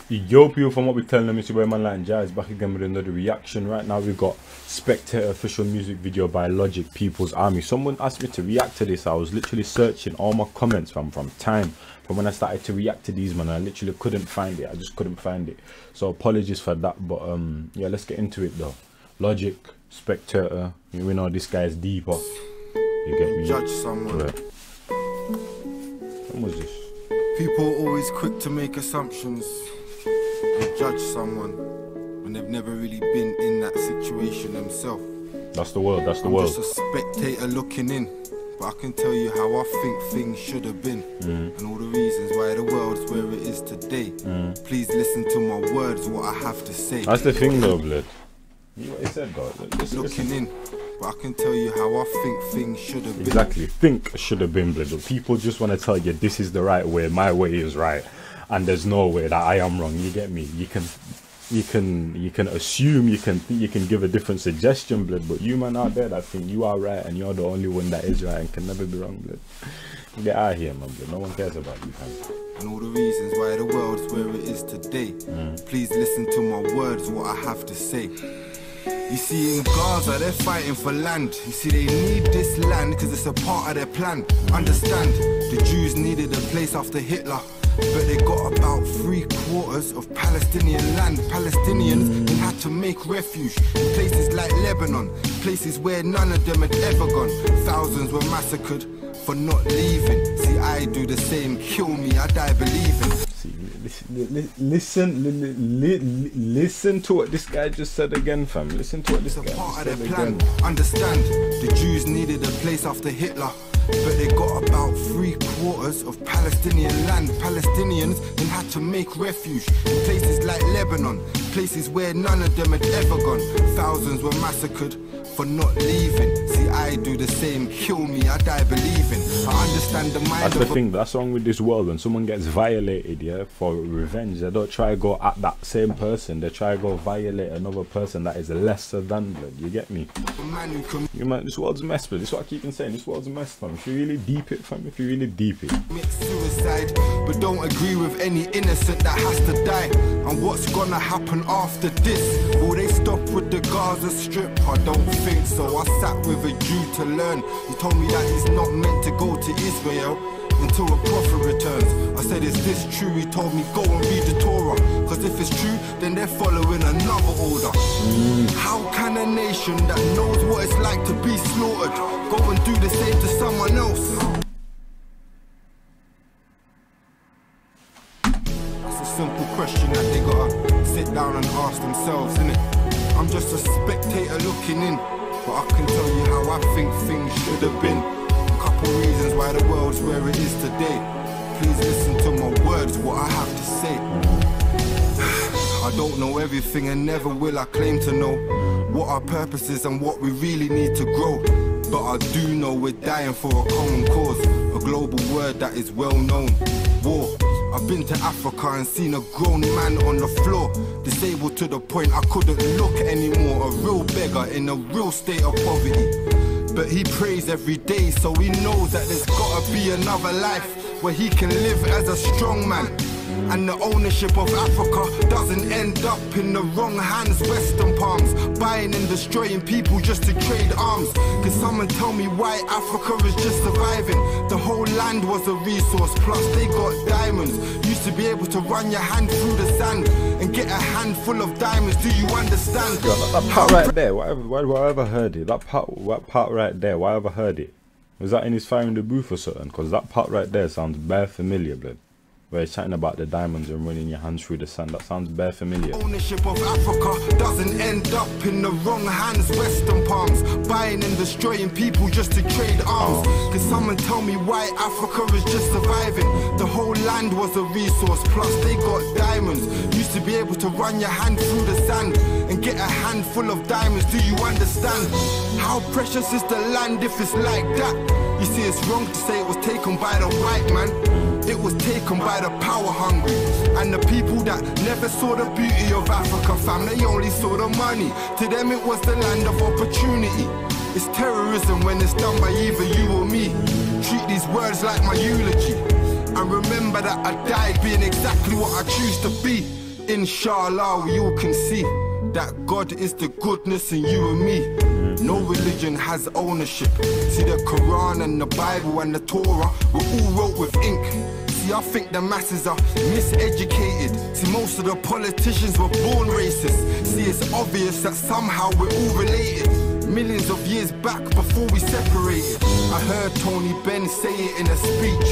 Yo, people, from what we're telling them, it's your boy Man Like Jazz back again with another reaction. Right now, we've got Spectator official music video by Logic, People's Army. Someone asked me to react to this. I was literally searching all my comments from when I started to react to these, man. I literally couldn't find it. I just couldn't find it. So apologies for that. But yeah, let's get into it though. Logic, Spectator. We know this guy is deeper. You get me? Judge someone. Yeah. When was this? People are always quick to make assumptions. They judge someone when they've never really been in that situation themselves. That's the world, that's the I'm world. just a spectator looking in, but I can tell you how I think things should have been, and all the reasons why the world's where it is today. Please listen to my words, what I have to say. That's the thing though, blood. What he said, God. Looking in, but I can tell you how I think things should have been. Exactly, think should have been, blood. But people just want to tell you this is the right way, my way is right, and there's no way that I am wrong. You get me? You can assume, you can give a different suggestion, blood. But you man out there that think you are right and you're the only one that is right and can never be wrong, blood. Get out of here, man, blood. No one cares about you, fam. And all the reasons why the world's where it is today. Please listen to my words, what I have to say. You see, in Gaza, they're fighting for land. You see, they need this land because it's a part of their plan. Understand, the Jews needed a place after Hitler, but they got about 3/4 of Palestinian land. Palestinians, they had to make refuge in places like Lebanon, places where none of them had ever gone. Thousands were massacred for not leaving. See, I do the same. Kill me, I die believing. Listen to what this guy just said again, fam. Listen to what this guy just said again. Understand, the Jews needed a place after Hitler, but they got about 3/4 of Palestinian land. Palestinians then had to make refuge in places like Lebanon, places where none of them had ever gone. Thousands were massacred for not leaving. See, I do the same. Kill me, I die believing. I understand the mind. That's the thing. That's wrong with this world. When someone gets violated, yeah, for revenge, they don't try to go at that same person. They try to go violate another person that is lesser than them. You get me? You man, this world's a mess, but this is what I keep on saying. This world's a mess, fam. If you really deep it, fam. If you really deep it. Suicide, but don't agree with any innocent that has to die. And what's gonna happen after this? Will they stop with the Gaza Strip? I don't think so. I sat with a Jew to learn. He told me that he's not meant to go to Israel until a prophet returns. I said, is this true? He told me, go and read the Torah, because if it's true, then they're following another order. How can a nation that knows what it's like to be slaughtered go and do the same to someone else? That's a simple question that they gotta sit down and ask themselves, innit? I'm just a spectator looking in, but I can tell you how I think things should have been. A couple reasons why the world's where it is today. Please listen to my words, what I have to say. I don't know everything and never will I claim to know what our purpose is and what we really need to grow. But I do know we're dying for a common cause, a global word that is well known. War. I've been to Africa and seen a grown man on the floor, disabled to the point I couldn't look anymore. A real beggar in a real state of poverty. But he prays every day, so he knows that there's gotta be another life where he can live as a strong man. And the ownership of Africa doesn't end up in the wrong hands, Western palms, buying and destroying people just to trade arms. Can someone tell me why Africa is just surviving? The whole land was a resource, plus they got diamonds. Used to be able to run your hand through the sand and get a handful of diamonds, do you understand? Yo, that part right there, why have I ever heard it? That part right there, why have I heard it? Was that in his Fire in the Booth or something? Because that part right there sounds bare familiar, blood. Where he's chatting about the diamonds and running your hands through the sand. That sounds bare familiar. Ownership of Africa doesn't end up in the wrong hands, Western palms, buying and destroying people just to trade arms. Can someone tell me why Africa is just surviving? The whole land was a resource, plus they got diamonds. Used to be able to run your hand through the sand and get a handful of diamonds, do you understand? How precious is the land if it's like that? You see, it's wrong to say it was taken by the white man. It was taken by the power hungry and the people that never saw the beauty of Africa, fam. They only saw the money. To them it was the land of opportunity. It's terrorism when it's done by either you or me. Treat these words like my eulogy and remember that I died being exactly what I choose to be. Inshallah, we all can see that God is the goodness in you and me. No religion has ownership. See, the Quran and the Bible and the Torah were all wrote with ink. See, I think the masses are miseducated. See, most of the politicians were born racist. See, it's obvious that somehow we're all related. Millions of years back before we separated, I heard Tony Benn say it in a speech.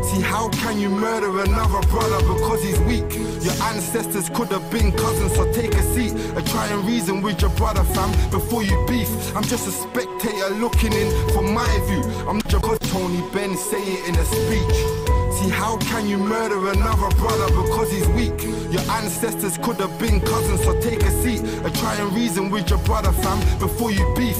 See, how can you murder another brother because he's weak? Your ancestors could have been cousins, so take a seat and try and reason with your brother, fam, before you beef. I'm just a spectator looking in from my view. I'm just because Tony Benn say it in a speech. See, how can you murder another brother because he's weak? Your ancestors could have been cousins, so take a seat and try and reason with your brother, fam, before you beef.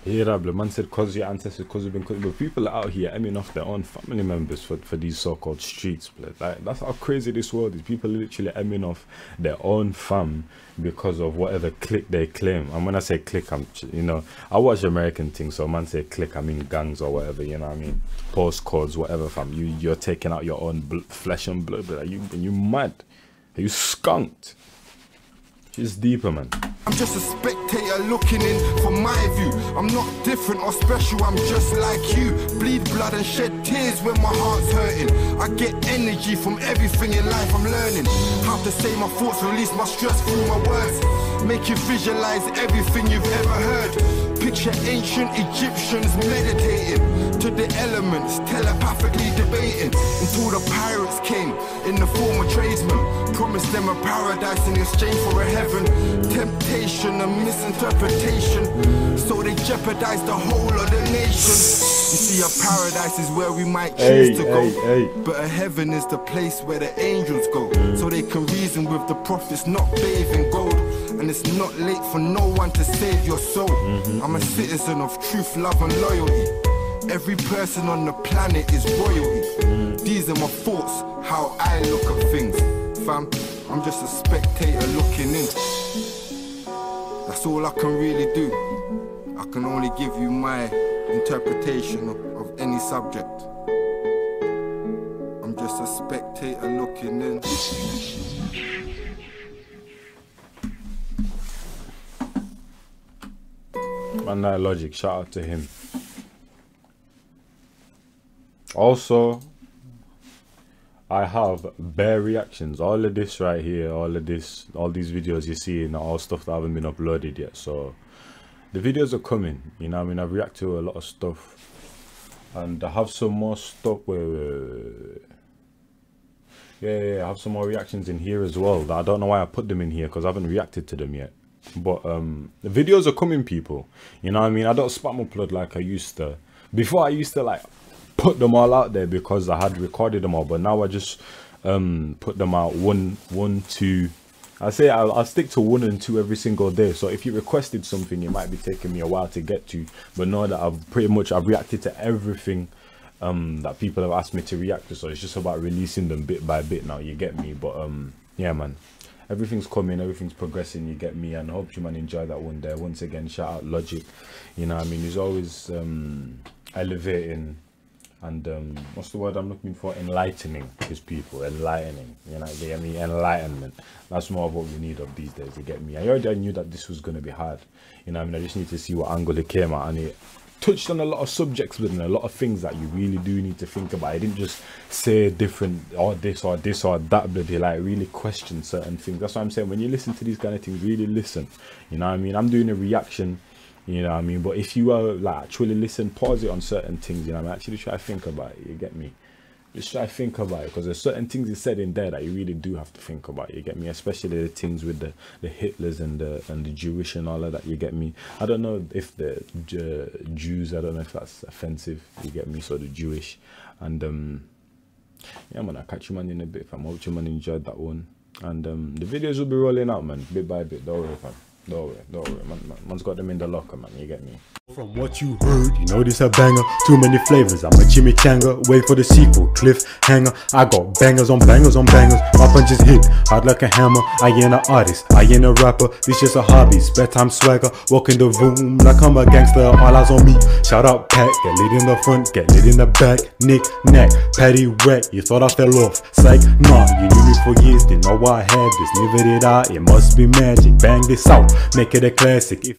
Yeah, the man said cause your ancestors could have been cousins, but people are out here aiming off their own family members for these so-called streets. Like, that's how crazy this world is. People are literally aiming off their own fam because of whatever clique they claim. And when I say clique, I'm, you know, I watch American things, so man say clique, I mean gangs or whatever, you know what I mean, postcodes, whatever, fam. You're taking out your own flesh and blood. Are you mad? Are you skunked? It's deeper, man. I'm just a spectator looking in from my view. I'm not different or special, I'm just like you. Bleed blood and shed tears when my heart's hurting. I get energy from everything in life I'm learning. How to say my thoughts, release my stress through my words. Make you visualize everything you've ever heard. Picture ancient Egyptians meditating to the elements, telepathically debating, until the pirates came in the form of tradesmen. Promised them a paradise in exchange for a heaven. Temptation and misinterpretation, so they jeopardized the whole of the nation. You see, a paradise is where we might choose to go, but a heaven is the place where the angels go, so they can reason with the prophets, not bathe in gold. And it's not late for no one to save your soul. I'm a citizen of truth, love and loyalty. Every person on the planet is royalty. These are my thoughts, how I look at things. Fam, I'm just a spectator looking in. That's all I can really do. I can only give you my interpretation of any subject. I'm just a spectator looking in. Man, that Logic, shout out to him. Also, I have bare reactions. All of this right here, all these videos you see, and all stuff that haven't been uploaded yet. So the videos are coming, you know what I mean? I've reacted to a lot of stuff, and I have some more stuff where I have some more reactions in here as well. I don't know why I put them in here, because I haven't reacted to them yet. But the videos are coming, people, you know what I mean? I don't spam upload like I used to. Before, I used to like put them all out there because I had recorded them all, but now I just put them out one, two. I say I'll stick to 1 and 2 every single day. So if you requested something, it might be taking me a while to get to, but know that I've reacted to everything that people have asked me to react to. So it's just about releasing them bit by bit now, you get me? But yeah, man, everything's coming, everything's progressing, you get me? And I hope you man enjoy that one there. Once again, shout out Logic, you know what I mean? He's always elevating and what's the word I'm looking for? Enlightening his people, enlightening, you know, you get me? Enlightenment. That's more of what we need of these days, you get me? I already knew that this was going to be hard, you know what I mean? I just need to see what angle it came at, and it touched on a lot of subjects within a lot of things that you really do need to think about. I didn't just say different or this or that, bloody, like really question certain things. That's what I'm saying. When you listen to these kind of things, really listen, you know what I mean? I'm doing a reaction, you know what I mean? But if you are like actually listen, pause it on certain things, you know what I mean? Actually try to think about it, you get me? Just try to think about it, because there's certain things you said in there that you really do have to think about, you get me? Especially the things with the Hitlers and the Jewish and all of that, you get me? I don't know if the Jews, I don't know if that's offensive, you get me? So the Jewish, and yeah man, I'll catch you man in a bit, fam. I hope you man enjoyed that one, and the videos will be rolling out, man, bit by bit, don't worry, fam. Don't worry, man's got them in the locker, man, you get me? From what you heard, you know this a banger. Too many flavors, I'm a chimichanga. Wait for the sequel, cliffhanger. I got bangers on bangers on bangers. My punches hit hard like a hammer. I ain't an artist, I ain't a rapper. This just a hobby, spare time swagger. Walk in the room like I'm a gangster, all eyes on me. Shout out Pat, get lit in the front, get lit in the back. Nick, knack, patty wet, you thought I fell off. Psych, nah, you knew me for years, didn't know I had this. Never did I, it must be magic. Bang this out, make it a classic.